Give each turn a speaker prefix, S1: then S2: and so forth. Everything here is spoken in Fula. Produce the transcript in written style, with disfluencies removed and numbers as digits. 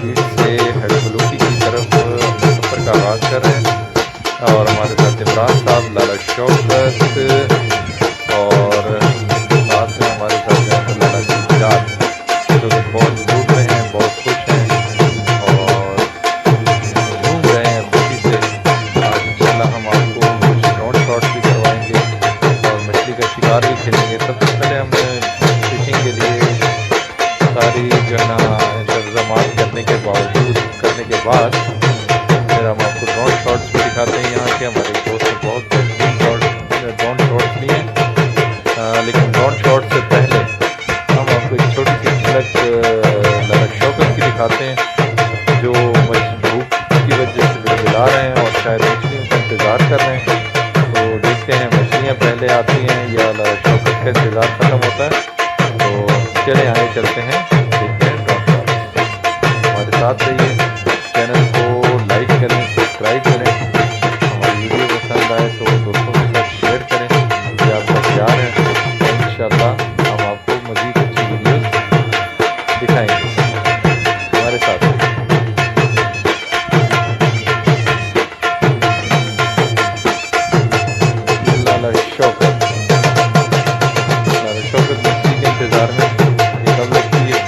S1: स्पीड से हेडबलूटी की तरफ अपने सफ़र का आगाज़ कर रहे हैं। और हमारे साथ इमरान साहब, लाला शौकत और साथ में हमारे साथ जो है लाला गुलजार, जो कि बहुत मूड में हैं, बहुत खुश हैं और झूम रहे हैं खुशी से। आज इंशाल्लाह हम आपको कुछ ड्रोन शॉट्स भी करवाएंगे और मछली का शिकार भी खेलेंगे। सबसे पहले हम फिशिंग के लिए सारी जो है ना इंतजाम करने के बाद फिर हम आपको ड्रोन शॉट्स भी दिखाते हैं। यहाँ के हमारे दोस्त ने बहुत बेहतरीन ड्रोन शॉट्स लिए हैं, लेकिन ड्रोन शॉट से पहले हम आपको एक छोटी सी झलक लाला शौकत की दिखाते हैं, जो भूख की वजह से बिलबिला रहे हैं और शायद मछलियों का इंतज़ार कर रहे हैं। तो देखते हैं मछलियाँ पहले आती हैं या लाला शौकत का इंतज़ार ख़त्म होता है। तो चले आगे चलते हैं, देखते हैं ड्रोन शॉट्स। हमारे साथ रहिए, चैनल को लाइक करें, सब्सक्राइब करें, हमारी वीडियो पसंद आए तो दोस्तों के साथ शेयर करें। मुझे आपका प्यार है, इंशाल्लाह हम आपको मज़ीद अच्छी वीडियोस दिखाएंगे। हमारे साथ लाला शौकत मछली के इंतज़ार में ये कब लगती है।